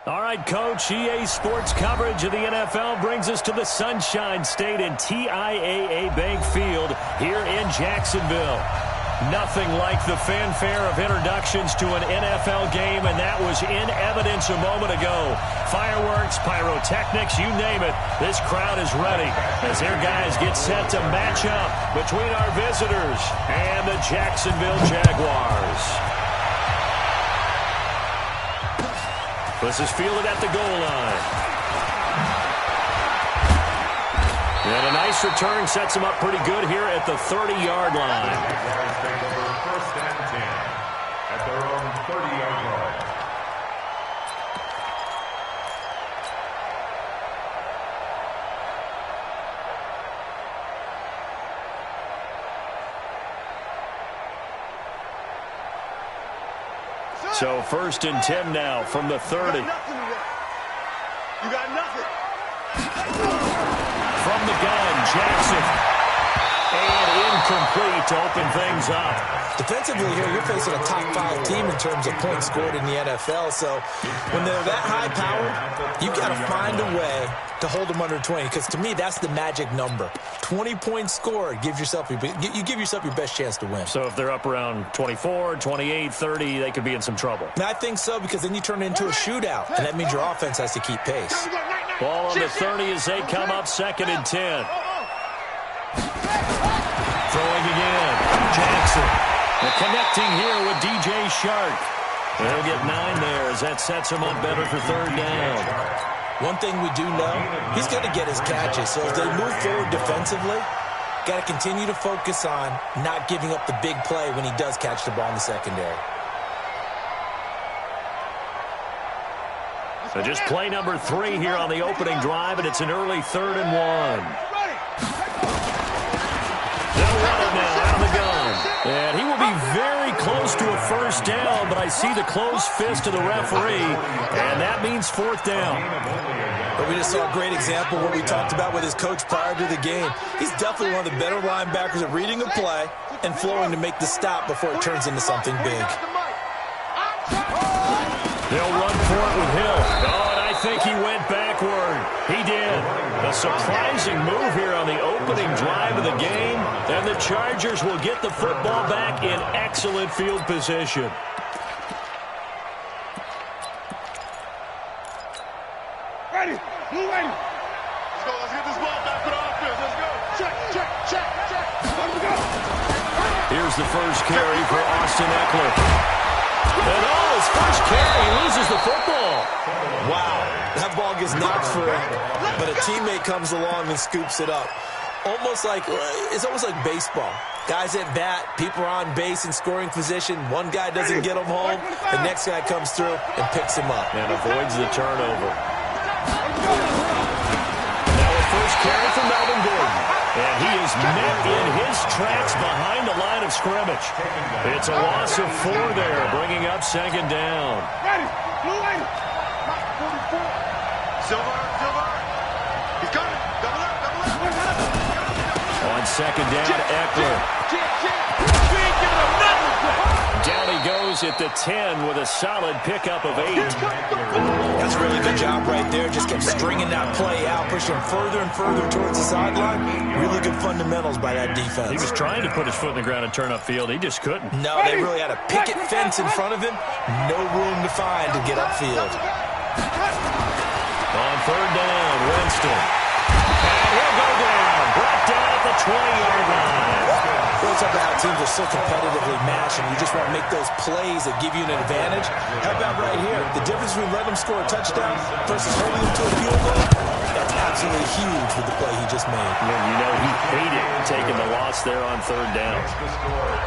All right, Coach, EA Sports coverage of the NFL brings us to the Sunshine State and TIAA Bank Field here in Jacksonville. Nothing like the fanfare of introductions to an NFL game, and that was in evidence a moment ago. Fireworks, pyrotechnics, you name it, this crowd is ready as their guys get set to match up between our visitors and the Jacksonville Jaguars. This is fielded at the goal line. And a nice return sets him up pretty good here at the 30-yard line. Jaguars take over first and 10 at their own 30-yard line. So first and 10 now from the 30. You got nothing. From the gun, Jackson. And incomplete to open things up. Defensively here, you're facing a top 5 team in terms of points scored in the NFL. So when they're that high powered, you've got to find a way to hold them under 20. Because to me, that's the magic number. 20 points scored gives yourself you give yourself your best chance to win. So if they're up around 24, 28, 30, they could be in some trouble. And I think so, because then you turn it into a shootout, and that means your offense has to keep pace. Ball on the 30 as they come up second and 10. Throwing again, Jackson. Connecting here with DJ Shark. They'll get 9 there as that sets him up better for third down. One thing we do know, he's going to get his catches. So as they move forward defensively, got to continue to focus on not giving up the big play when he does catch the ball in the secondary. So just play number 3 here on the opening drive, and it's an early 3rd and 1. They'll run it now out of the gun. And he will be very close to a first down, but I see the closed fist of the referee, and that means 4th down. But we just saw a great example of what we talked about with his coach prior to the game. He's definitely one of the better linebackers at reading a play and flowing to make the stop before it turns into something big. They'll run for it with Hill. Oh, and I think he went backward. He did. A surprising move here on the opening drive of the game, and the Chargers will get the football back in excellent field position. Ready. Move ready. Let's go. Let's get this ball back for the offense. Let's go. Check, check, check, check. Let's go. Here's the first carry for Austin Eckler. And his first carry, he loses the football. Wow, that ball gets knocked free, but a teammate comes along and scoops it up. It's almost like baseball. Guys at bat, people are on base in scoring position. One guy doesn't get him home, the next guy comes through and picks him up. And avoids the turnover. Now a first carry for Melvin Gordon. And he is met in his tracks behind the line of scrimmage. It's a loss of 4 there, bringing up second down. Ready. Move ready. Silver. He's coming. Double up. On second down, Eckler. Down he goes at the 10 with a solid pickup of 8. That's a really good job right there. Just kept stringing that play out, pushing him further and further towards the sideline. Really good fundamentals by that defense. He was trying to put his foot in the ground and turn upfield. He just couldn't. No, they really had a picket fence in front of him. No room to find to get upfield. On third down, Winston. And he'll go down. Brought down at the 20-yard line. It's up to how teams are so competitively matched, and you just want to make those plays that give you an advantage. How about right here? The difference between letting them score a touchdown versus holding them to a field goal, that's absolutely huge with the play he just made. You know he hated taking the loss there on third down.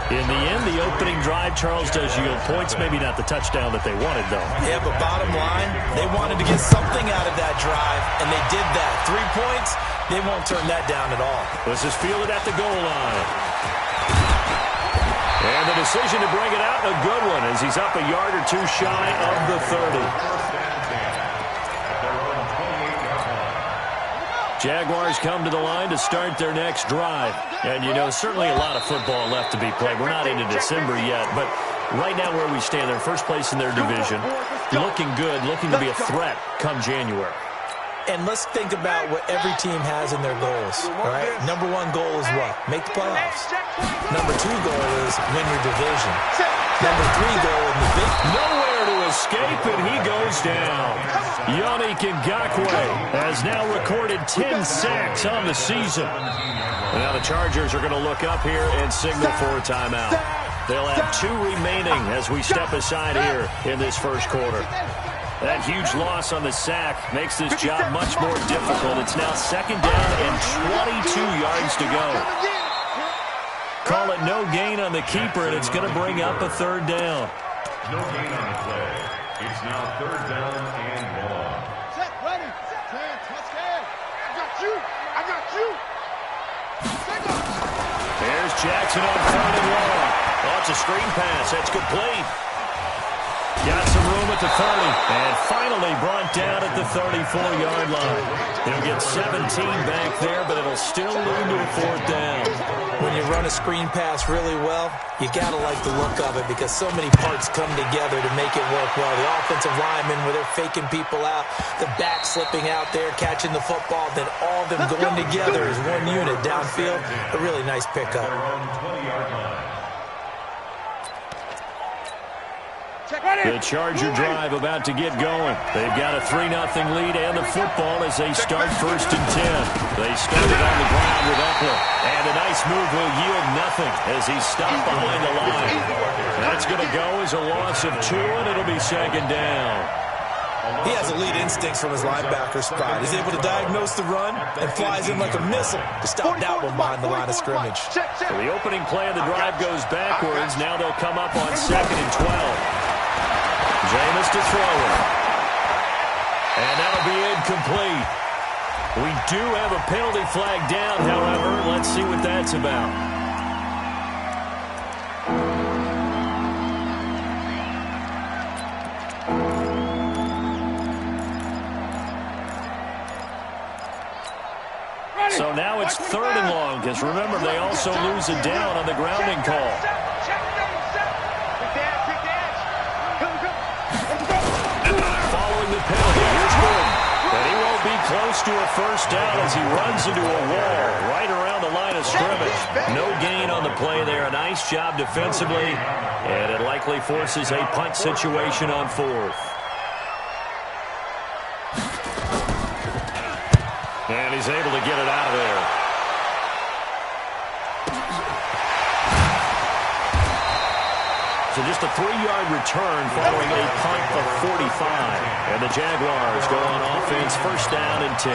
In the end, the opening drive, Charles, does yield points. Maybe not the touchdown that they wanted, though. Yeah, but bottom line, they wanted to get something out of that drive, and they did that. 3 points, they won't turn that down at all. This is fielded at the goal line. And the decision to bring it out, a good one, as he's up a yard or 2 shy of the 30. Jaguars come to the line to start their next drive. And, certainly a lot of football left to be played. We're not into December yet, but Right now where we stand, they're first place in their division. Looking good, looking to be a threat come January. And let's think about what every team has in their goals, all right? Number one goal is what? Make the playoffs. Number two goal is win your division. Number three goal in the big... Nowhere to escape, and he goes down. Yannick Ngakoue has now recorded 10 sacks on the season. And now the Chargers are going to look up here and signal for a timeout. They'll have 2 remaining as we step aside here in this first quarter. That huge loss on the sack makes this job much more difficult. It's now second down and 22 yards to go. Call it no gain on the keeper, and it's going to bring up a third down. No gain on the play. It's now third down and 1. Set, ready. Let's go. I got you. I got you. There's Jackson on third and long. Oh, it's a screen pass. That's complete. Got some room at the 30, and finally brought down at the 34-yard line. He'll get 17 back there, but it'll still lead to a fourth down. When you run a screen pass really well, you got to like the look of it because so many parts come together to make it work well. The offensive linemen, where they're faking people out, the back slipping out there, catching the football, then all of them going together as one unit downfield. A really nice pickup. The Charger drive about to get going. They've got a 3-0 lead and the football as they start first and 10. They started on the ground with Eckler. And a nice move will yield nothing as he's stopped behind the line. That's going to go as a loss of 2, and it'll be second down. He has elite instincts from his linebacker spot. He's able to diagnose the run and flies in like a missile to stop that one behind the line of scrimmage. So the opening play of the drive goes backwards. Now they'll come up on second and 12. Jameis to throw it. And that'll be incomplete. We do have a penalty flag down, however. Let's see what that's about. So now it's third and long, because remember, they also lose a down on the grounding call. Following the penalty, here's Gordon. But he won't be close to a first down as he runs into a wall right around the line of scrimmage. No gain on the play there. A nice job defensively, and it likely forces a punt situation on fourth. And he's able to get it out of there. So just a 3-yard return following a punt of 45. And the Jaguars go on offense, first down and 10.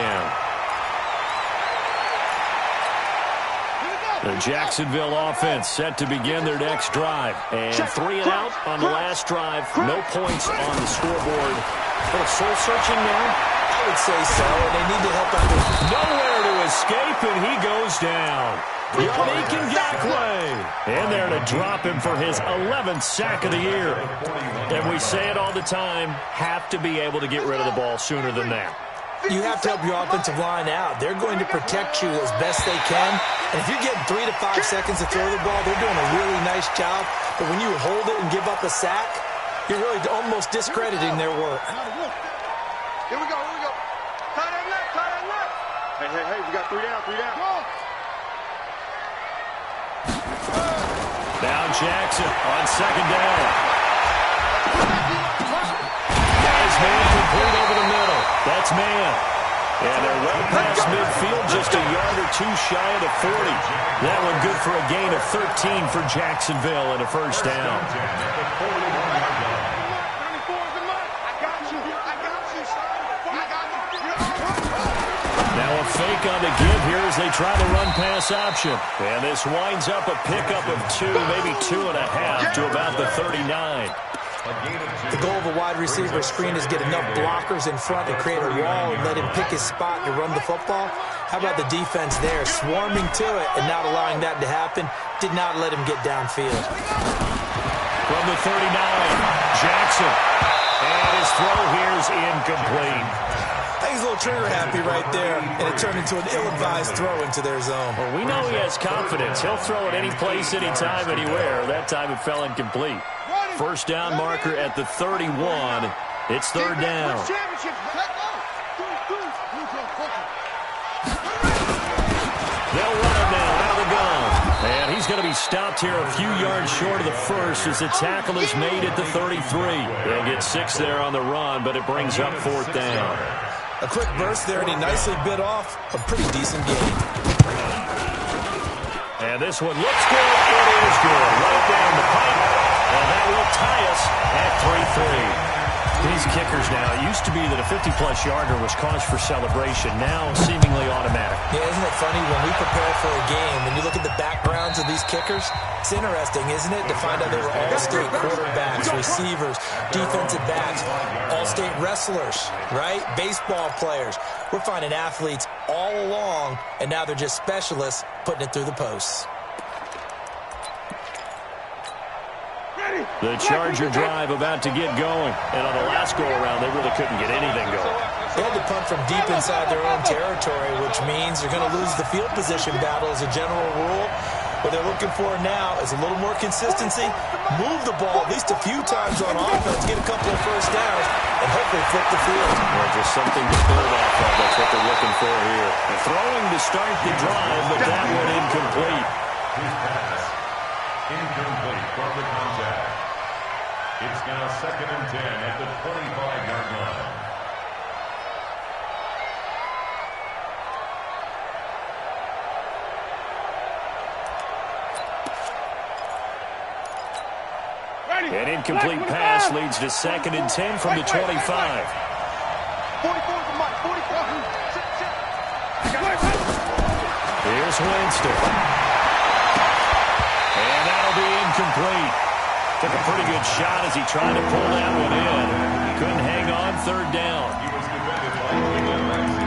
The Jacksonville offense set to begin their next drive. And 3 and out on the last drive. No points on the scoreboard. A little soul-searching now. I would say so, and they need to help out. Nowhere to escape, and he goes down. Yannick Ngakoue in there to drop him for his 11th sack of the year. And we say it all the time, have to be able to get rid of the ball sooner than that. You have to help your offensive line out. They're going to protect you as best they can. And if you're getting 3 to 5 seconds to throw the ball, they're doing a really nice job. But when you hold it and give up a sack, you're really almost discrediting their work. Here we go. Tight end left. Hey, we got 3 down. Now Jackson on second down. Nice man complete over the middle. That's man. And they're well past midfield, just a yard or 2 shy of the 40. That one good for a gain of 13 for Jacksonville and a first down. Now a fake on the give here as they try the run-pass option. And this winds up a pickup of 2, maybe 2.5 to about the 39. The goal of a wide receiver screen is get enough blockers in front to create a wall and let him pick his spot to run the football. How about the defense there, swarming to it and not allowing that to happen? Did not let him get downfield. From the 39, Jackson. And his throw here is incomplete. I think he's a little trigger happy right there, and it turned into an ill-advised throw into their zone. Well, we know he has confidence. He'll throw it any place, anytime, anywhere. That time it fell incomplete. First down marker at the 31. It's third down. They'll run it now out of the gun. And he's going to be stopped here a few yards short of the first as the tackle is made at the 33. They'll get 6 there on the run, but it brings up fourth down. A quick burst there, and he nicely bit off a pretty decent gain. And this one looks good. It is good. Right down the pipe. And that will tie us at 3-3. These kickers now, it used to be that a 50-plus yarder was cause for celebration. Now, seemingly automatic. Yeah, isn't it funny when we prepare for a game, when you look at the backgrounds of these kickers, it's interesting, isn't it, to find out they were all-state quarterbacks, receivers, defensive backs, all-state wrestlers, right? Baseball players. We're finding athletes all along, and now they're just specialists putting it through the posts. The Charger drive about to get going. And on the last go-around, they really couldn't get anything going. They had to punt from deep inside their own territory, which means they're going to lose the field position battle as a general rule. What they're looking for now is a little more consistency, move the ball at least a few times on offense, get a couple of first downs, and hopefully flip the field. Well, just something to build off of. That's what they're looking for here. Throwing to start the drive, but that one incomplete. Incomplete from the contact. It's now 2nd and 10 at the 25-yard line. An incomplete pass leads to 2nd and 10 from the 25. 44 from Mike. 44. Here's Winston. And that'll be incomplete. Took a pretty good shot as he tried to pull that one in. Couldn't hang on, third down. He was defended by William Ramsey.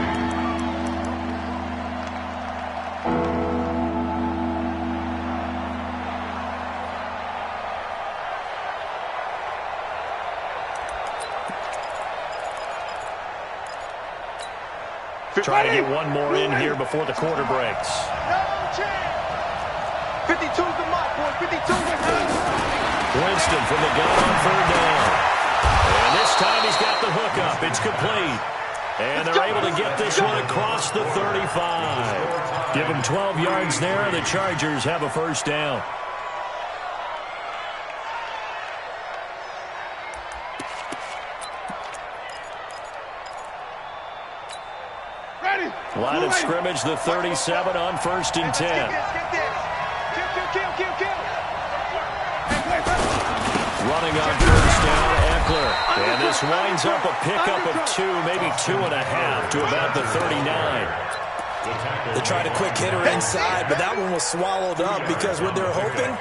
Try to get one more in here before the quarter breaks. 52's the mark, boys. 52. Winston from the gun on third down. And this time he's got the hook up. It's complete. And they're able to get this one across the 35. Give them 12 yards there. The Chargers have a first down. Line of scrimmage, the 37 on 1st and 10. Running on first down, Eckler. And this winds up a pickup of 2, maybe 2.5 to about the 39. They tried a quick hitter inside, but that one was swallowed up because what they're hoping,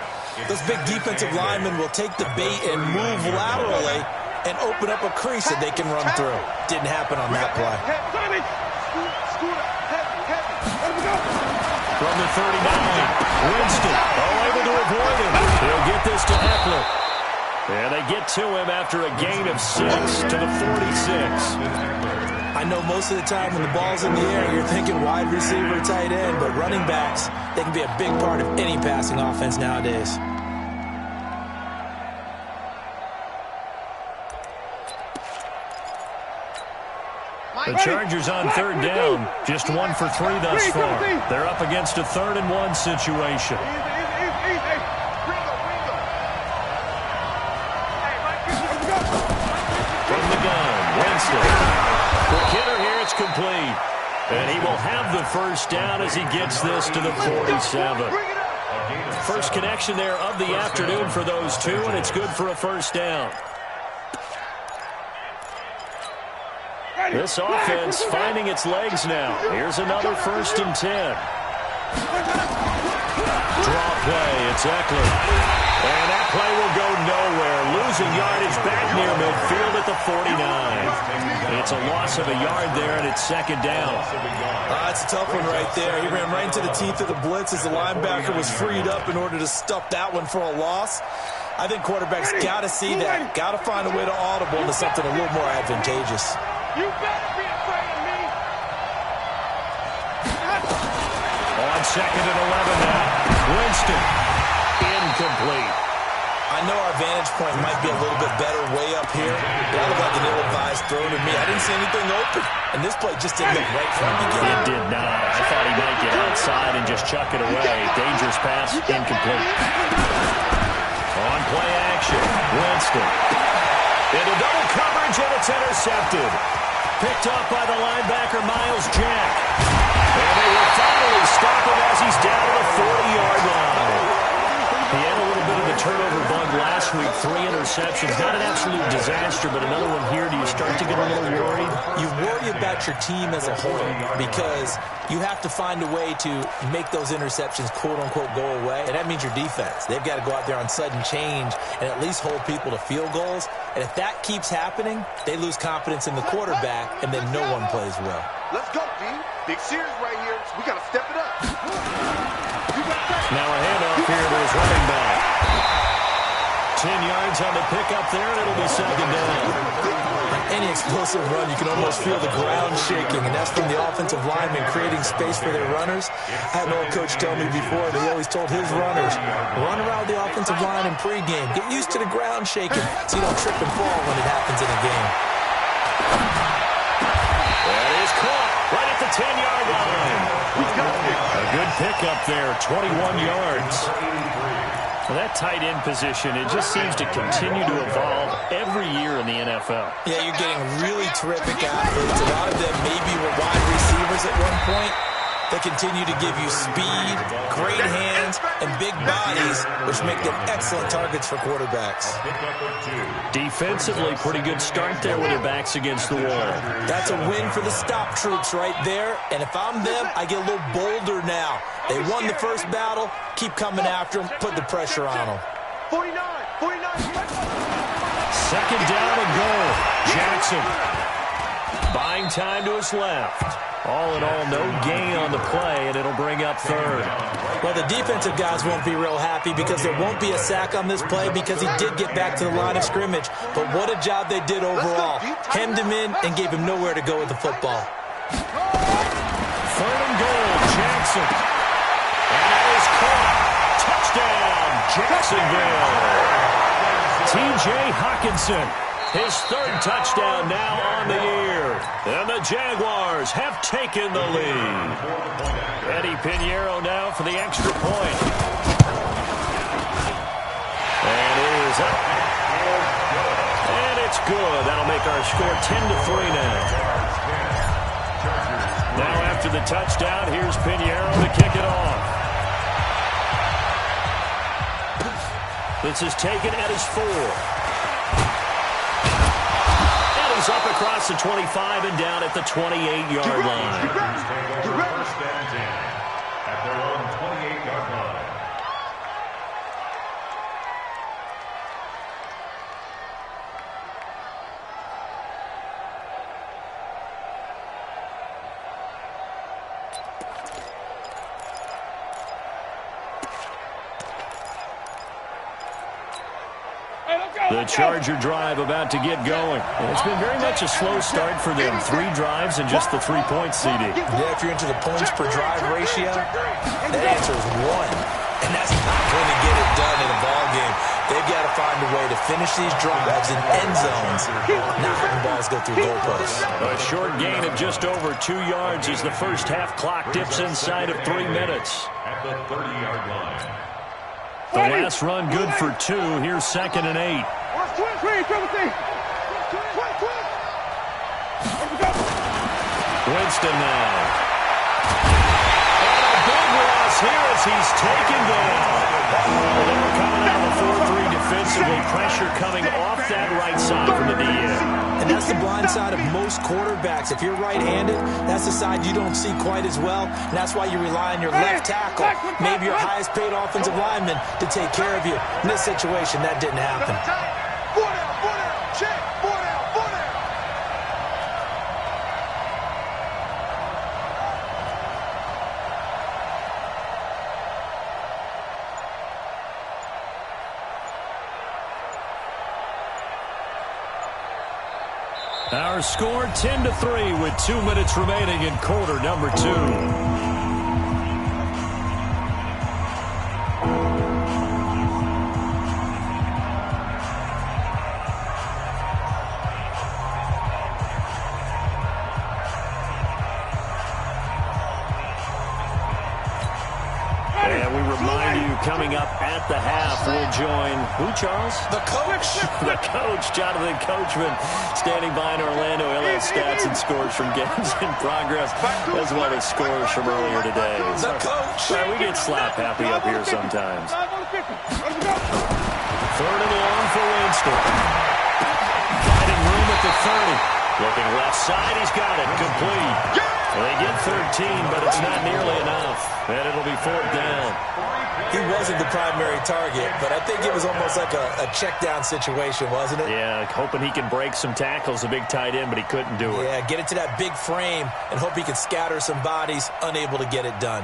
those big defensive linemen will take the bait and move laterally and open up a crease that they can run through. Didn't happen on that play. From the 39, Winston, able to avoid him. He'll get this to Eckler. And they get to him after a gain of 6 to the 46. I know most of the time when the ball's in the air, you're thinking wide receiver, tight end, but running backs, they can be a big part of any passing offense nowadays. The Chargers on third down, just 1 for 3 thus far. They're up against a 3rd and 1 situation. From the gun, Winston. Quick hitter here, it's complete. And he will have the first down as he gets this to the 47. First connection there of the afternoon for those two, and it's good for a first down. This offense finding its legs now. Here's another 1st and 10. Draw play, it's Eckler. And that play will go nowhere. Losing yardage back near midfield at the 49. It's a loss of a yard there, and it's 2nd down. That's a tough one right there. He ran right into the teeth of the blitz as the linebacker was freed up in order to stuff that one for a loss. I think quarterbacks got to see that. Got to find a way to audible into something a little more advantageous. You better be afraid of me. On 2nd and 11 now. Winston, incomplete. I know our vantage point might be a little bit better way up here, but that looked like an ill-advised throw to me. I didn't see anything open, and this play just didn't look right from the beginning. It did not. I thought he might get outside and just chuck it away. Dangerous pass, incomplete. On play action, Winston. Into double coverage, and it's intercepted. Picked up by the linebacker, Miles Jack. And they will finally stop him as he's down to the 40-yard line. He had a little bit of a turnover bug last week, 3 interceptions. Not an absolute disaster, but another one here. Do you start to get a little worried? You worry about your team as a whole because you have to find a way to make those interceptions, quote-unquote, go away, and that means your defense. They've got to go out there on sudden change and at least hold people to field goals, and if that keeps happening, they lose confidence in the quarterback, and then no one plays well. Let's go, D. Big series right here. We got to step it up. Now a handoff here to his running back. 10 yards on the pickup there, and it'll be second down. On any explosive run, you can almost feel the ground shaking, and that's from the offensive linemen creating space for their runners. I had an old coach tell me before, that he always told his runners, run around the offensive line in pregame. Get used to the ground shaking so you don't trip and fall when it happens in a game. That is caught right at the 10-yard line. A good pickup there, 21 yards. Well, that tight end position, it just seems to continue to evolve every year in the NFL. Yeah, you're getting really terrific athletes. A lot of them maybe were wide receivers at one point. They continue to give you speed, great hands, and big bodies, which make them excellent targets for quarterbacks. Defensively, pretty good start there with their backs against the wall. That's a win for the stop troops right there, and if I'm them, I get a little bolder now. They won the first battle, keep coming after them, put the pressure on them. 49. Second down and goal. Jackson buying time to his left. All in all, no gain on the play, and it'll bring up third. Well, the defensive guys won't be real happy because there won't be a sack on this play because he did get back to the line of scrimmage. But what a job they did overall. Hemmed him in and gave him nowhere to go with the football. Third and goal, Jackson. And that is caught. Touchdown, Jacksonville. T.J. Hawkinson. His third touchdown now on the year. And the Jaguars have taken the lead. Eddie Pinheiro now for the extra point. And it is up. And it's good. That'll make our score 10-3 now. Now after the touchdown, here's Pinheiro to kick it off. This is taken at his 4. Up across the 25 and down at the 28-yard line. First and 10 at their own 28-yard line. The Charger drive about to get going. And it's been very much a slow start for them. 3 drives and just the 3 points, CD. Yeah, if you're into the points per drive ratio, the answer is 1. And that's not going to get it done in a ball game. They've got to find a way to finish these drives in end zones, not having balls go through goalposts. A short gain of just over 2 yards as the first half clock dips inside of 3 minutes. At the 30-yard line. The last run good for 2. Here's second and 8. Winston now. And a big loss here as he's taken down. Well, they were coming out of a 4-3 defensively. Pressure coming off that right side from the DN. And that's the blind side of most quarterbacks. If you're right-handed, that's the side you don't see quite as well. And that's why you rely on your left tackle, maybe your highest-paid offensive lineman, to take care of you. In this situation, that didn't happen. 4 down, check, 4 down, 4 down. Our score 10-3 with 2 minutes remaining in quarter number 2. coming up at the half. We'll join, who, Charles? The coach. The coach, Jonathan Coachman, standing by in Orlando. He'll have stats and scores from games in progress, as well as scores from earlier today. The coach. We get slap happy up here sometimes. 3rd and long for Winston. Finding room at the 30. Looking left side, he's got it. Complete. They get 13, but it's not nearly enough. And it'll be 4th down. He wasn't the primary target, but I think it was almost like a check down situation, wasn't it? Yeah, hoping he can break some tackles, a big tight end, but he couldn't do it. Yeah, get it to that big frame and hope he can scatter some bodies, unable to get it done.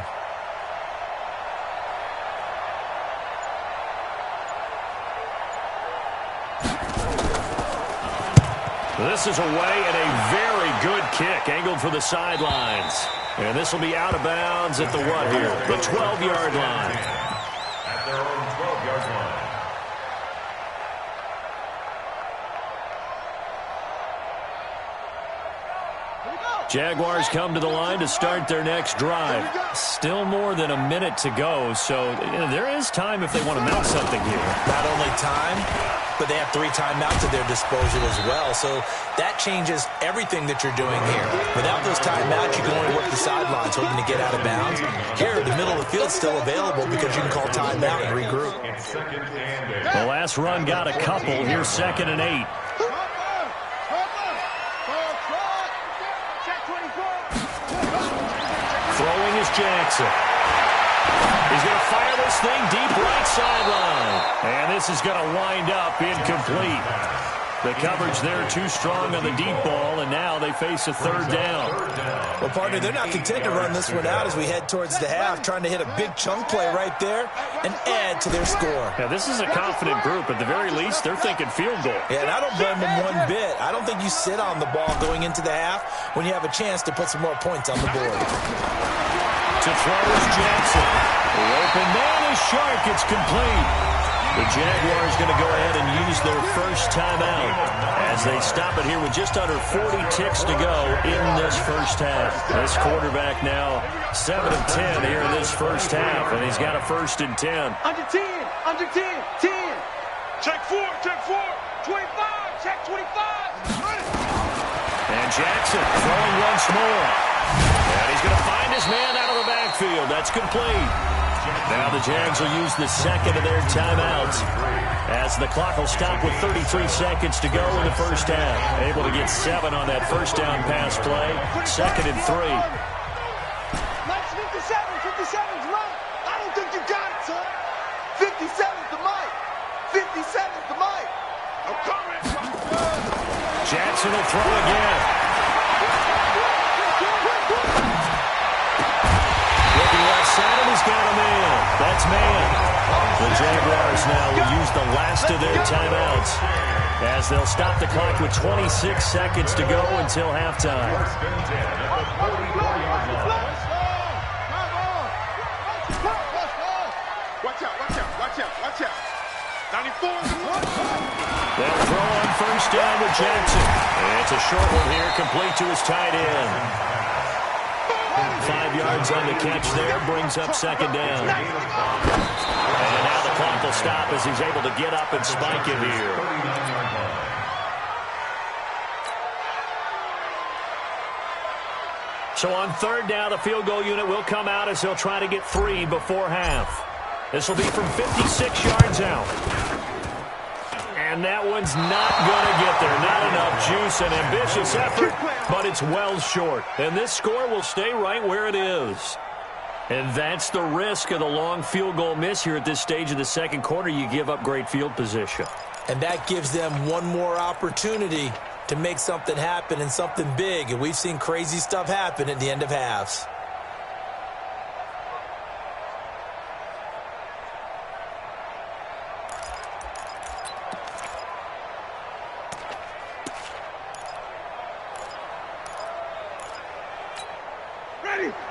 This is away and a very good kick, angled for the sidelines. And this will be out of bounds at the what here? The 12-yard line. At their own 12-yard line. Jaguars come to the line to start their next drive. Still more than a minute to go, so there is time if they want to mount something here. Not only time, but they have 3 timeouts at their disposal as well. So that changes everything that you're doing here. Without those timeouts, you can only work the sidelines, hoping to get out of bounds. Here, the middle of the field is still available because you can call timeout and regroup. The last run got a couple. Here's 2nd and 8. Throwing is Jackson. He's going to fire this thing deep right sideline. And this is going to wind up incomplete. The coverage there too strong on the deep ball, and now they face a 3rd down. Well, partner, they're not content to run this one out as we head towards the half, trying to hit a big chunk play right there and add to their score. Yeah, this is a confident group. At the very least, they're thinking field goal. Yeah, and I don't blame them one bit. I don't think you sit on the ball going into the half when you have a chance to put some more points on the board. To throw is Jackson. The open man is Shark. It's complete. The Jaguars going to go ahead and use their first timeout as they stop it here with just under 40 ticks to go in this first half. This quarterback now 7 of 10 here in this first half, and he's got a 1st and 10. Under 10, 10. Check 4, 25, check 25. And Jackson throwing once more. And he's going to find his man out of the backfield. That's complete. Now the Jags will use the 2nd of their timeouts as the clock will stop with 33 seconds to go in the first half. Able to get 7 on that first down pass play. 2nd and 3. Nice 57's right. I don't think you got it, son. 57's the mic. 57's the mic. I'm coming. Jackson will throw again. Looking left side, and he's got a man. That's man. The Jaguars now will use the last of their timeouts as they'll stop the clock with 26 seconds to go until halftime. Watch out. 94. They'll throw on first down with Jackson. And it's a short one here, complete to his tight end. 5 yards on the catch there, brings up 2nd down. And now the clock will stop as he's able to get up and spike it here. So on 3rd down, the field goal unit will come out as he'll try to get 3 before half. This will be from 56 yards out. And that one's not going to get there. Not enough juice, an ambitious effort, but it's well short. And this score will stay right where it is. And that's the risk of the long field goal miss here at this stage of the second quarter. You give up great field position. And that gives them one more opportunity to make something happen and something big. And we've seen crazy stuff happen at the end of halves.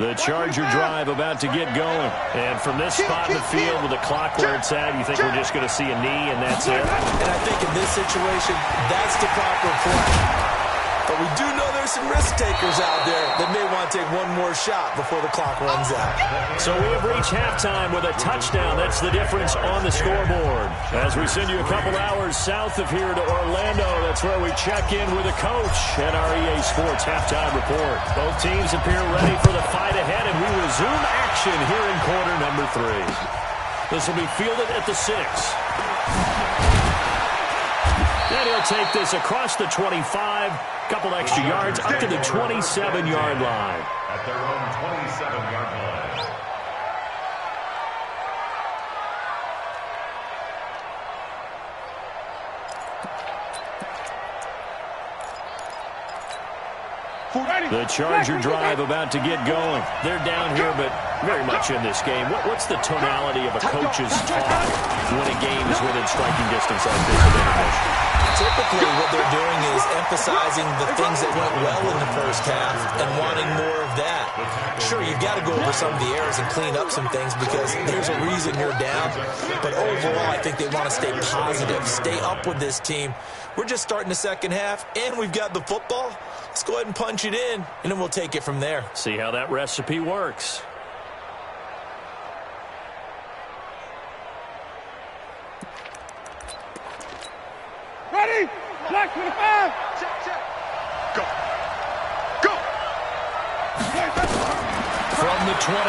The Charger drive about to get going. And from this spot in the field with the clock where it's at, you think we're just going to see a knee and that's it? And I think in this situation, that's the proper play. But we do know there's some risk takers out there that may want to take one more shot before the clock runs out. So we have reached halftime with a touchdown. That's the difference on the scoreboard. As we send you a couple hours south of here to Orlando, that's where we check in with a coach at our EA Sports Halftime Report. Both teams appear ready for the fight ahead, and we resume action here in quarter number 3. This will be fielded at the 6. And he'll take this across the 25, couple extra yards, up to the 27-yard line. At their own 27-yard line. The Charger drive about to get going. They're down here, but very much in this game. What's the tonality of a coach's talk when a game is within striking distance like this of intermission? Typically, what they're doing is emphasizing the things that went well in the first half and wanting more of that. Sure, you've got to go over some of the errors and clean up some things because there's a reason you're down. But overall, I think they want to stay positive, stay up with this team. We're just starting the second half, and we've got the football. Let's go ahead and punch it in, and then we'll take it from there. See how that recipe works. Ready? Black 25. Check, check. Go. Go. From the 29,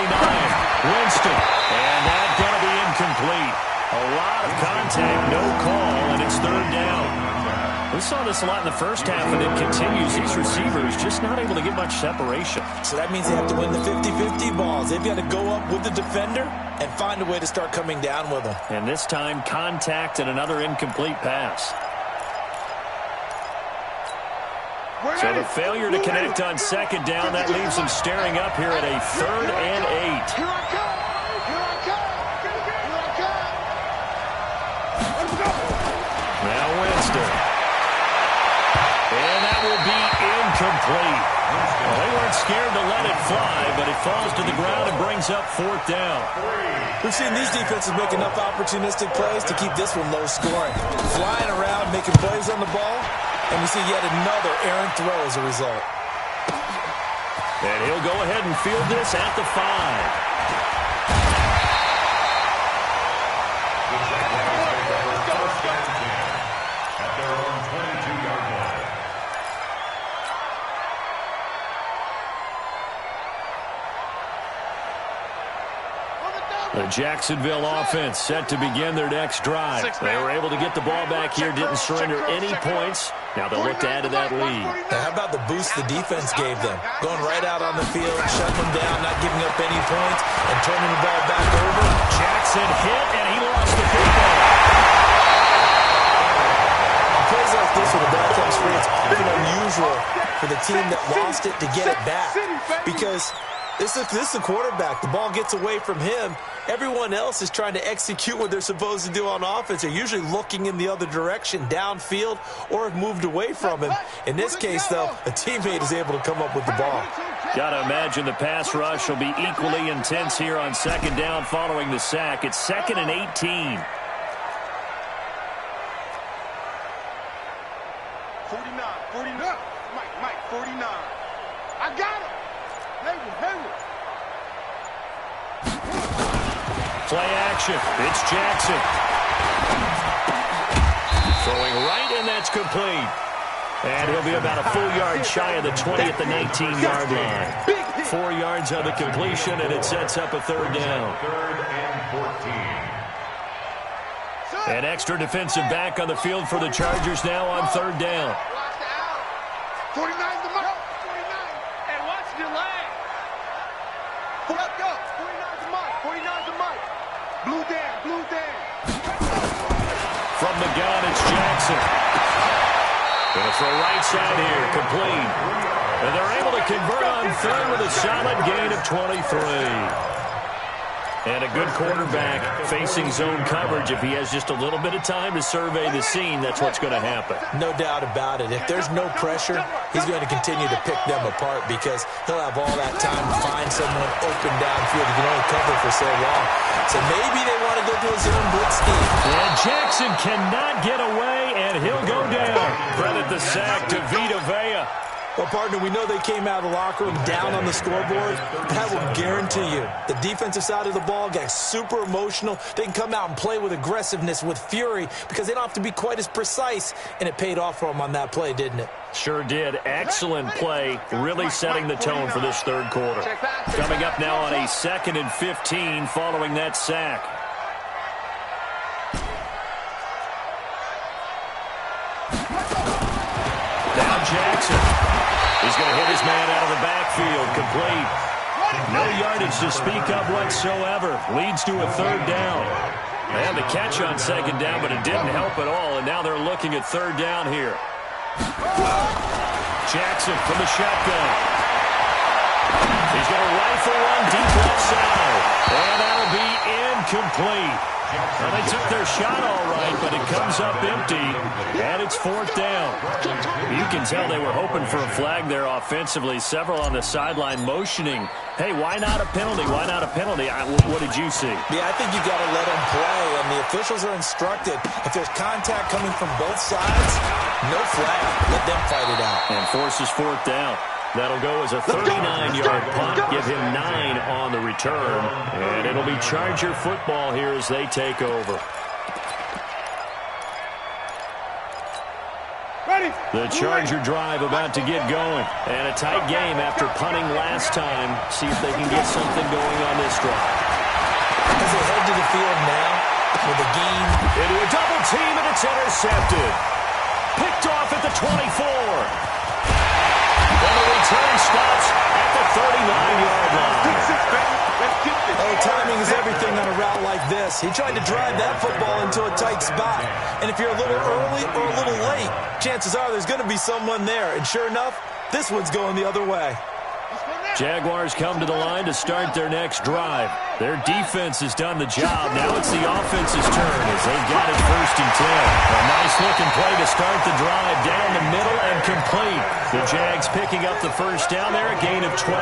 Winston. And that's going to be incomplete. A lot of contact, no call, and it's third down. We saw this a lot in the first half, and it continues. These receivers just not able to get much separation. So that means they have to win the 50-50 balls. They've got to go up with the defender and find a way to start coming down with them. And this time, contact and another incomplete pass. So the failure to connect on second down, that leaves them staring up here at a 3rd and 8. Here I come. Here I come. Here I come. Let's go. Now Winston. And that will be incomplete. Well, they weren't scared to let it fly, but it falls to the ground and brings up 4th down. We've seen these defenses make enough opportunistic plays to keep this one low scoring. Flying around, making plays on the ball, and we see yet another errant throw as a result. And he'll go ahead and field this at the 5. At their own 22-yard line. The Jacksonville offense set to begin their next drive. They were able to get the ball back here, didn't surrender any points. Now they'll look to add to that lead. Now, how about the boost the defense gave them? Going right out on the field, shutting them down, not giving up any points, and turning the ball back over. Jackson hit, and he lost the football. Plays like this when the ball comes free, it's often unusual for the team that lost it to get it back. Because this is the quarterback. The ball gets away from him. Everyone else is trying to execute what they're supposed to do on offense. They're usually looking in the other direction, downfield, or have moved away from him. In this case, though, a teammate is able to come up with the ball. Got to imagine the pass rush will be equally intense here on second down following the sack. It's 2nd and 18. 49. Mike, 49. I got him. Hayward. Play action. It's Jackson. Throwing right, and that's complete. And he'll be about a full yard shy of the 20 at the 19-yard line. 4 yards on the completion, and it sets up a third down. 3rd and 14. An extra defensive back on the field for the Chargers now on third down. 49's the mark. 49. And watch the leg. Let's go. 49's the mark. 49's the mark. Blue Dan. From the gun, it's Jackson. Going to throw right side here, complete. And they're able to convert on third with a solid gain of 23. And a good quarterback facing zone coverage. If he has just a little bit of time to survey the scene, that's what's going to happen. No doubt about it. If there's no pressure, he's going to continue to pick them apart because he'll have all that time to find someone open downfield. He can only cover for so long. So maybe they want to go to a zone blitz scheme. And Jackson cannot get away, and he'll go down. Credit the sack to Vita Vea. Well, partner, we know they came out of the locker room down on the scoreboard, but I will guarantee you the defensive side of the ball got super emotional. They can come out and play with aggressiveness, with fury, because they don't have to be quite as precise, and it paid off for them on that play, didn't it? Sure did. Excellent play, really setting the tone for this third quarter. Coming up now on a 2nd and 15 following that sack. Now Jackson. He's going to hit his man out of the backfield, complete. No yardage to speak of whatsoever. Leads to a 3rd down. They had the catch on 2nd down, but it didn't help at all, and now they're looking at 3rd down here. Jackson from the shotgun. He's going to rifle one deep left side, and that'll be incomplete. Well, they took their shot all right, but it comes up empty, and it's 4th down. You can tell they were hoping for a flag there offensively. Several on the sideline motioning, hey, why not a penalty? Why not a penalty? What did you see? Yeah, I think you got to let them play, and the officials are instructed. If there's contact coming from both sides, no flag. Let them fight it out. And forces 4th down. That'll go as a 39-yard punt, give him 9 on the return. And it'll be Charger football here as they take over. The Charger drive about to get going. And a tight game after punting last time. See if they can get something going on this drive. As they head to the field now with a gain. Into a double team, and it's intercepted. Picked off at the 24. And the return stops at the 39-yard line. Oh, timing is everything on a route like this. He tried to drive that football into a tight spot. And if you're a little early or a little late, chances are there's going to be someone there. And sure enough, this one's going the other way. Jaguars come to the line to start their next drive. Their defense has done the job. Now it's the offense's turn as they've got it 1st and 10. A nice-looking play to start the drive down the middle and complete. The Jags picking up the 1st down there, a gain of 12.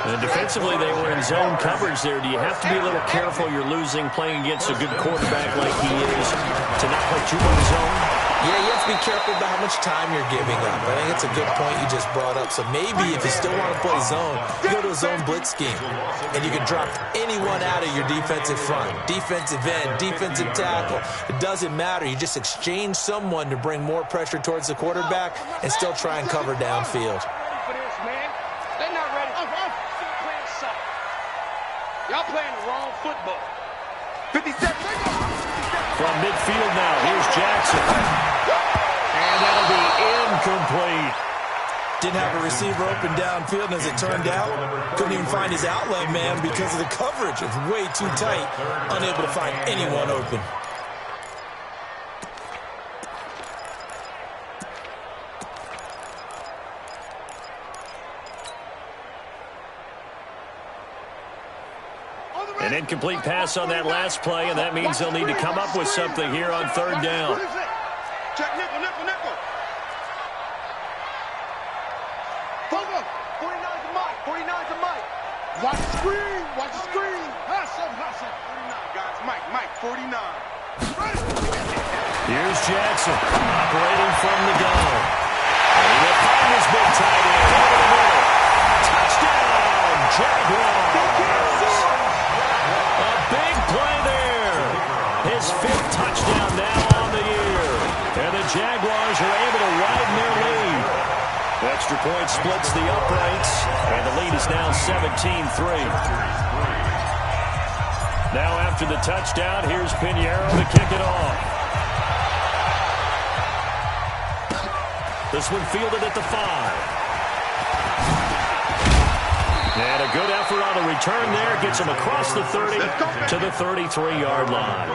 And defensively, they were in zone coverage there. Do you have to be a little careful? You're losing playing against a good quarterback like he is to not put you in zone? Yeah, you have to be careful about how much time you're giving up. I think it's a good point you just brought up. So maybe if you still want to play zone, you go to a zone blitz scheme. And you can drop anyone out of your defensive front. Defensive end, defensive tackle. It doesn't matter. You just exchange someone to bring more pressure towards the quarterback and still try and cover downfield. They're not ready. Y'all playing the wrong football. 50 seconds. From midfield now, here's Jackson. And that'll be incomplete. Didn't have a receiver open downfield, and as it turned out, couldn't even find his outlet man because of the coverage. It was way too tight, unable to find anyone open. An incomplete pass on that last play, and that means they'll need to come up with something here on 3rd down. Check nickel. 49's the mic. 49's the mic. Watch the screen. Hustle. 49, guys. Mike, 49. Here's Jackson, operating from the gun. And he will find his big tight end over the middle. Touchdown, Jaguars. A big play there. His 5th touchdown now on the year. And the Jaguars are able to widen their lead. Extra point splits the uprights, and the lead is now 17-3. Now after the touchdown, here's Pinheiro to kick it off. This one fielded at the 5. And a good effort on the return there. Gets him across the 30 to the 33-yard line.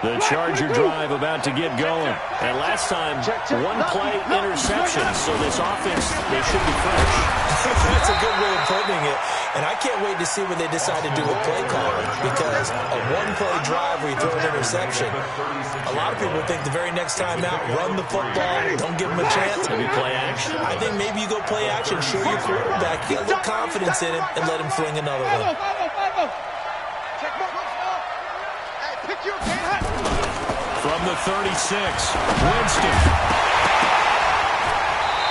The Charger drive about to get going. And last time, 1-play interception. So this offense, they should be fresh. That's a good way of putting it. And I can't wait to see when they decide to do a play caller. Because a 1-play drive where you throw an interception, a lot of people think the very next time out, run the football, don't give them a chance. Maybe play action. I think maybe you go play action, show your quarterback, get a little confidence in him, and let him fling another one. From the 36, Winston.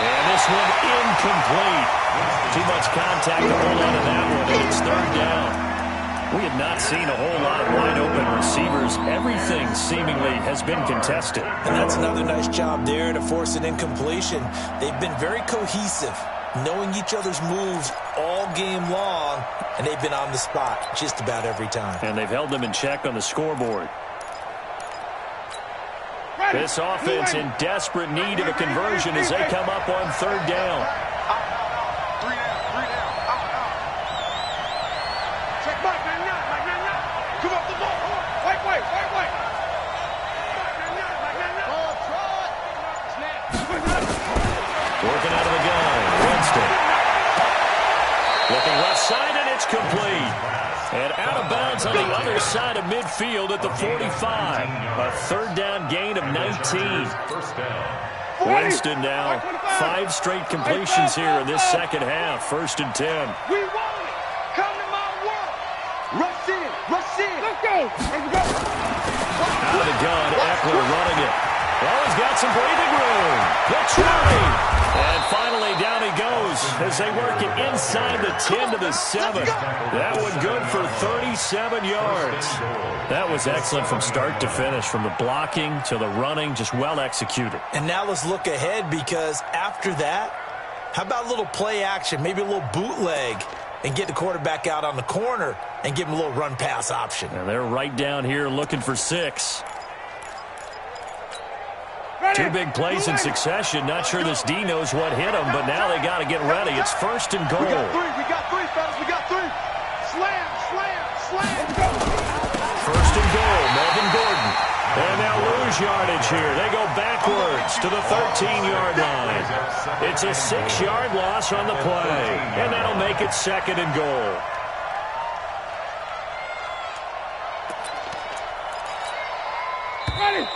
And this one incomplete. Too much contact to hold on to that one, and it's third down. We have not seen a whole lot of wide-open receivers. Everything seemingly has been contested. And that's another nice job there to force an incompletion. They've been very cohesive, knowing each other's moves all game long, and they've been on the spot just about every time. And they've held them in check on the scoreboard. This offense in desperate need of a conversion as they come up on third down. Working out of the gun, Winston. Looking left side, and it's complete. And out of bounds on the other side of midfield at the 45. A third down gain of 19. Winston now 5 straight completions here in this second half. 1st and 10. We want it. Come to my world. Rush in. Rush in. Let's go. Let's go. Out of the gun, Eckler running it. Well, he's got some breathing room. The try. And finally, down he goes as they work it inside the 10 to the 7. That one good for 37 yards. That was excellent from start to finish, from the blocking to the running, just well executed. And now let's look ahead, because after that, how about a little play action, maybe a little bootleg, and get the quarterback out on the corner and give him a little run-pass option. And they're right down here looking for 6. 2 big plays in succession. Not sure this D knows what hit him, but now they got to get ready. It's 1st and goal. We got three, fellas. We got 3. Slam, slam, slam. Go. 1st and goal, Melvin Gordon. And they'll lose yardage here. They go backwards to the 13-yard line. It's a 6-yard loss on the play, and that'll make it 2nd and goal. Ready.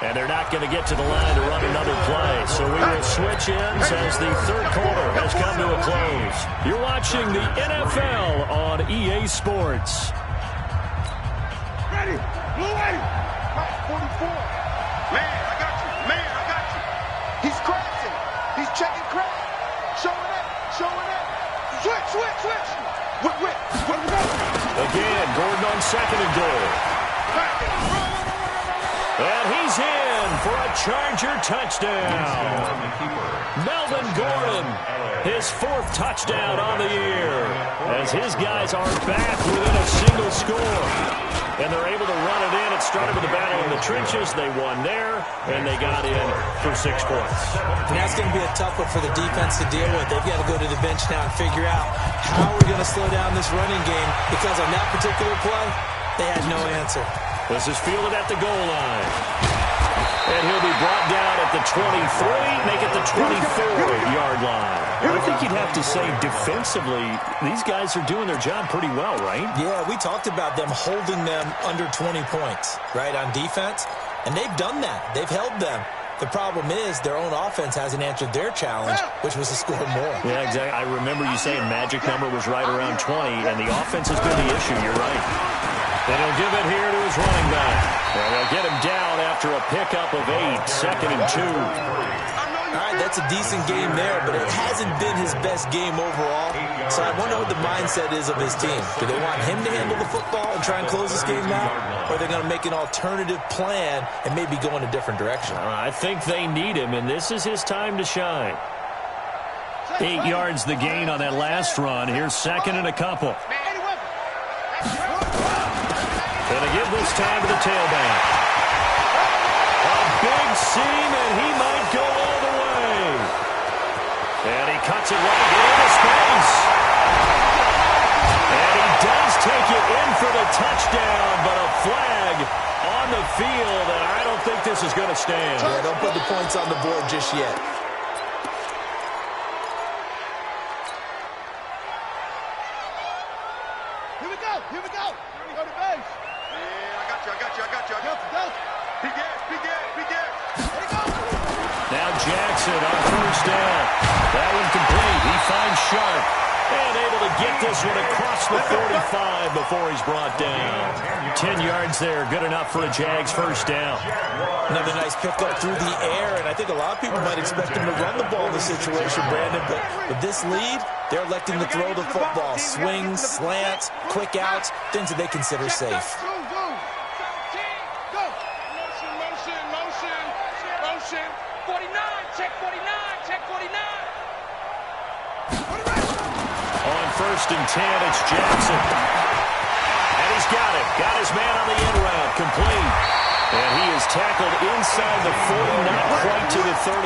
And they're not going to get to the line to run another play. So we will switch ends as the third quarter has come to a close. You're watching the NFL on EA Sports. Ready. Blue ready. 44. Man, I got you. Man, I got you. He's crashing. He's checking crash. Showing up. Showing up. Switch, switch, switch. Whip. Again, Gordon on 2nd and goal. And he's in for a Charger touchdown. Melvin Gordon, his 4th touchdown on the year, as his guys are back within a single score. And they're able to run it in. It started with a battle in the trenches. They won there, and they got in for 6 points. And that's going to be a tough one for the defense to deal with. They've got to go to the bench now and figure out how we're going to slow down this running game, because on that particular play, they had no answer. This is fielded at the goal line. And he'll be brought down at the 23, make it the 24-yard line. I think you'd have to say defensively, these guys are doing their job pretty well, right? Yeah, we talked about them holding them under 20 points, right, on defense. And they've done that. They've held them. The problem is their own offense hasn't answered their challenge, which was to score more. Yeah, exactly. I remember you saying magic number was right around 20, and the offense has been the issue. You're right. And he'll give it here to his running back. And they'll get him down after a pickup of 8, 2nd and 2. All right, that's a decent game there, but it hasn't been his best game overall. So I wonder what the mindset is of his team. Do they want him to handle the football and try and close this game out? Or are they going to make an alternative plan and maybe go in a different direction? I think they need him, and this is his time to shine. 8 yards the gain on that last run. Here's 2nd and a couple. Gonna give this time to the tailback. A big seam, and he might go all the way. And he cuts it right into space. And he does take it in for the touchdown, but a flag on the field, and I don't think this is going to stand. Yeah, don't put the points on the board just yet. Here we go. Here we go. Go to base. Yeah, I got you. Big gas. Now Jack Jackson on first down. That one complete. He finds Sharp. And able to get this one across the 45 before he's brought down. 10 yards there. Good enough for a Jags first down. Another nice pickup through the air, and I think a lot of people might expect him to run the ball in this situation, Brandon. But with this lead, they're electing to throw the football. Swings, slants, quick outs, things that they consider safe. Motion. 49, check 49, check 49. On first and 10, it's Jackson. And he's got it. Got his man on the end route. Complete. And he is tackled inside the 40, not quite to the 35.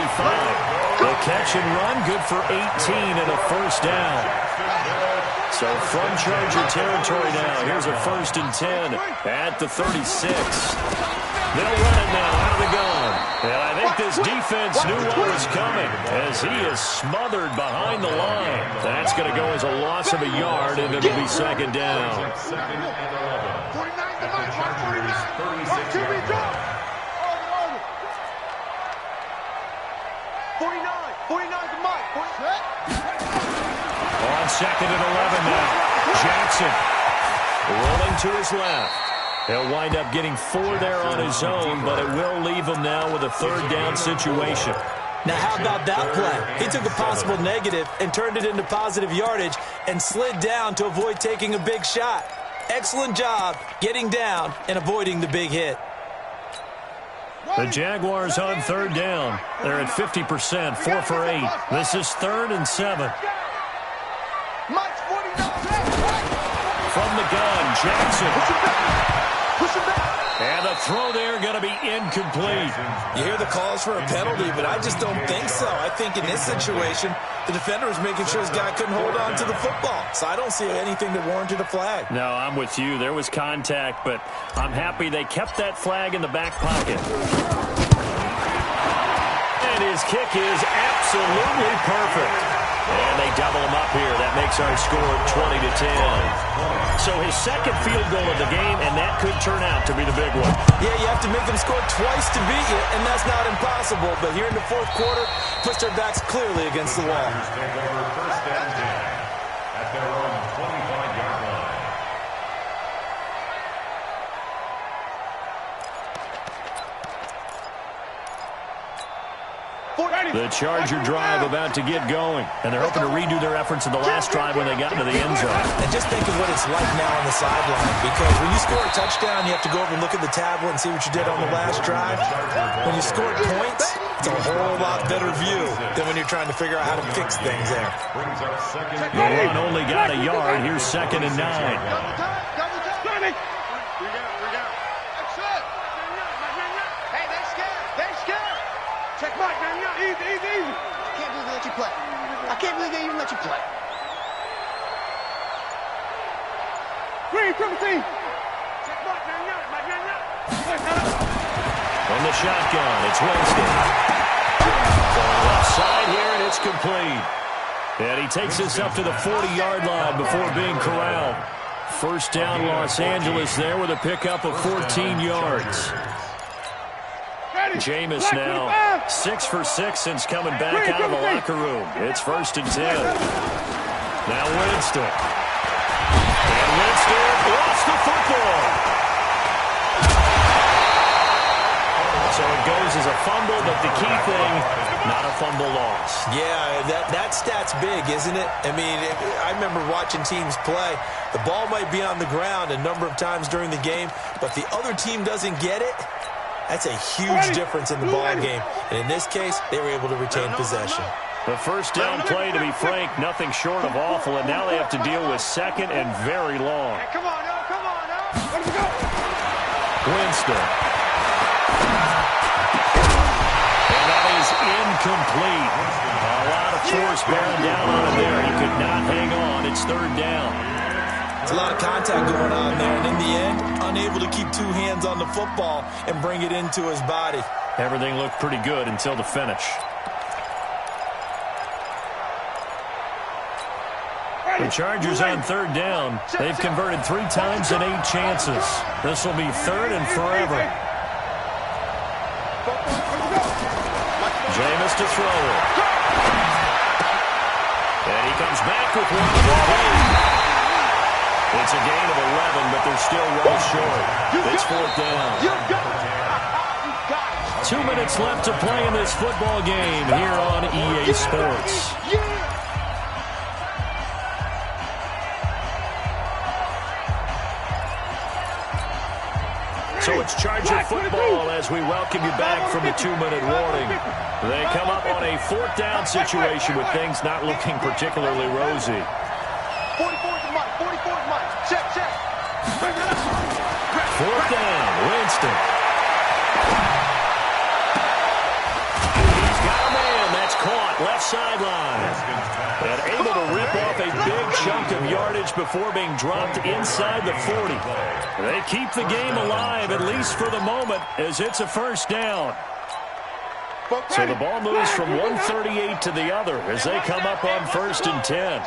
The catch and run, good for 18 and a first down. So from Charger territory now, here's a first and 10 at the 36. They'll run it now out of the gun. And I think this defense knew what was coming as he is smothered behind the line. That's going to go as a loss of a yard, and it'll be second down. Second and 11. 49 to Mike. On second and 11 now. Jackson rolling to his left. He'll wind up getting 4 there on his own, but it will leave him now with a third down situation. Now, how about that play? He took a possible negative and turned it into positive yardage and slid down to avoid taking a big shot. Excellent job getting down and avoiding the big hit. The Jaguars on third down. They're at 50%, 4 for 8. This is 3rd and 7. From the gun, Jackson. And the throw there going to be incomplete. You hear the calls for a penalty, but I just don't think so. I think in this situation, the defender was making sure his guy couldn't hold on to the football. So I don't see anything that warranted a flag. No, I'm with you. There was contact, but I'm happy they kept that flag in the back pocket. And his kick is absolutely perfect. And they double him up here. That makes our score 20 to 10. So his second field goal of the game, and that could turn out to be the big one. Yeah, you have to make them score twice to beat you, and that's not impossible. But here in the fourth quarter, puts their backs clearly against the wall. Take over first and 10 at their own 25-yard line. The Charger drive about to get going, and they're hoping to redo their efforts in the last drive when they got into the end zone. And just think of what it's like now on the sideline, because when you score a touchdown, you have to go over and look at the tablet and see what you did on the last drive. When you score points, it's a whole lot better view than when you're trying to figure out how to fix things there. The run only got a yard. Here's 2nd and 9. Check Mike, man. Easy. I can't believe they let you play. I can't believe they even let you play. Green, 17. Check Mike, man. From the shotgun, it's Winston. Going left side here, and it's complete. And he takes this up to the 40-yard line before being corralled. First down, Los Angeles there with a pickup of 14 yards. Jameis now 6 for 6 since coming back out of the locker room. It's 1st and 10. Now Winston. And Winston lost the football. So it goes as a fumble, but the key thing, not a fumble loss. Yeah, that stat's big, isn't it? I mean, I remember watching teams play. The ball might be on the ground a number of times during the game, but the other team doesn't get it. That's a huge difference in the ball game. And in this case, they were able to retain possession. The first down play, to be frank, nothing short of awful. And now they have to deal with 2nd and very long. Hey, come on, now. Where do we go? Winston. And that is incomplete. A lot of force bearing down on him there. He could not hang on. It's 3rd down. It's a lot of contact going on there, and in the end, unable to keep 2 hands on the football and bring it into his body. Everything looked pretty good until the finish. The Chargers on 3rd down. They've converted 3 times in 8 chances. This will be 3rd and forever. Jameis to throw it. And he comes back with one complete. It's a gain of 11, but they're still well short. It's fourth down. 2 minutes left to play in this football game here on EA Sports. So it's Charger football as we welcome you back from the 2-minute warning. They come up on a fourth down situation with things not looking particularly rosy. 44 is mine. 44 is mine. Check, check. Fourth down, Winston. He's got a man. That's caught left sideline. And able to rip off a big chunk of yardage before being dropped inside the 40. They keep the game alive, at least for the moment, as it's a first down. So the ball moves from 138 to the other as they come up on 1st and 10.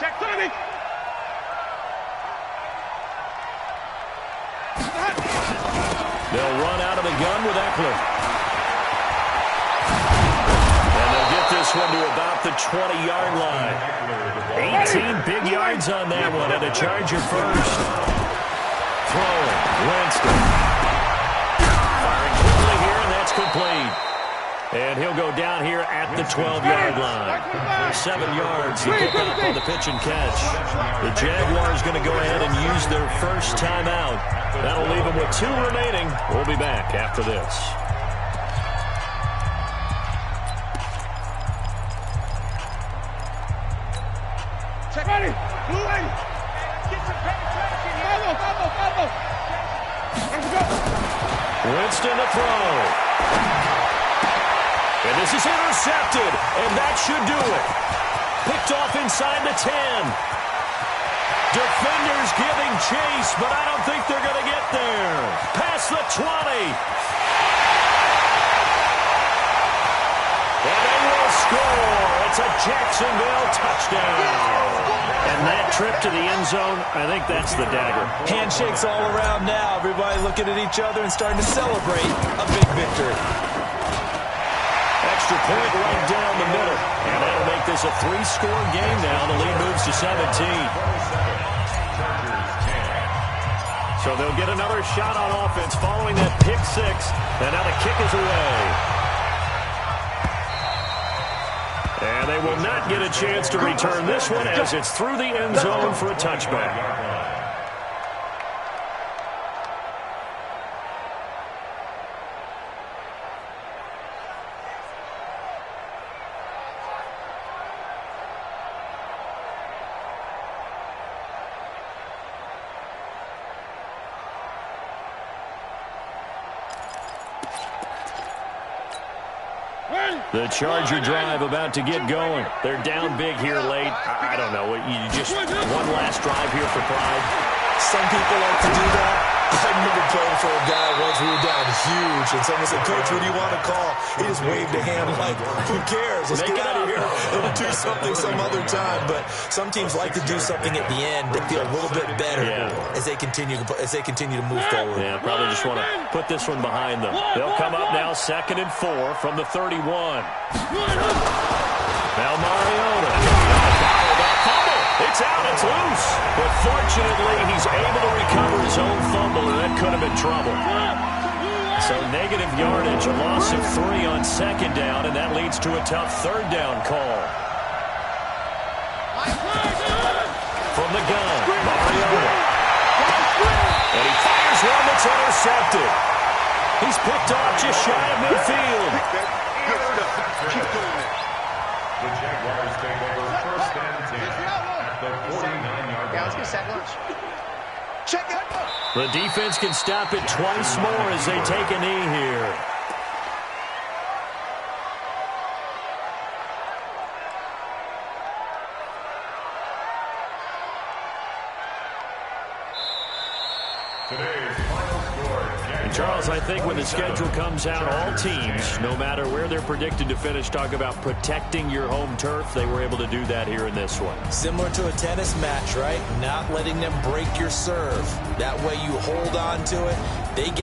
They'll run out of the gun with Eckler. And they'll get this one to about the 20-yard line. 18 big yards on that one, and a Charger first. Throwing, Winston. Firing quickly here, and that's complete. And he'll go down here at the 12-yard line. 7 yards to pick up on the pitch and catch. The Jaguars going to go ahead and use their first timeout. That'll leave them with 2 remaining. We'll be back after this. Check. Ready. Blue lady. Get some penetration. Let's go. Winston to throw. And this is intercepted, and that should do it. Picked off inside the 10. Defenders giving chase, but I don't think they're going to get there. Past the 20. And they will score. It's a Jacksonville touchdown. And that trip to the end zone, I think that's the dagger. Handshakes all around now. Everybody looking at each other and starting to celebrate a big victory. Extra point right down the middle. And that'll make this a 3-score game now. The lead moves to 17. So they'll get another shot on offense following that pick 6. And now the kick is away. And they will not get a chance to return this one as it's through the end zone for a touchback. The Charger drive about to get going. They're down big here late. I don't know. You just one last drive here for pride. Some people like to do that. I remember playing for a guy once. We were down huge, and someone said, "Coach, what do you want to call?" He just waved a hand like, "Who cares? Let's get out of here. We'll do something some other time." But some teams like to do something at the end that feel a little bit better as they continue to move forward. Yeah, probably just want to put this one behind them. They'll come up now 2nd and 4 from the 31. Now Mariota. It's out, it's loose. But fortunately, he's able to recover his own fumble, and that could have been trouble. So negative yardage, a loss of 3 on 2nd down, and that leads to a tough 3rd down call. From the gun, Mariota. And he fires one that's intercepted. He's picked off just shy of midfield. Good stuff. Keep doing that. The Jaguars take over 1st and 10 at the 49-yard line. Yeah, let's get sack lunch. Check it. The defense can stop it twice more as they take a knee here. Today's final score. And Charles, I think when the schedule comes out, all teams, no matter where they're predicted to finish, talk about protecting your home turf. They were able to do that here in this one. Similar to a tennis match, right? Not letting them break your serve. That way you hold on to it. They get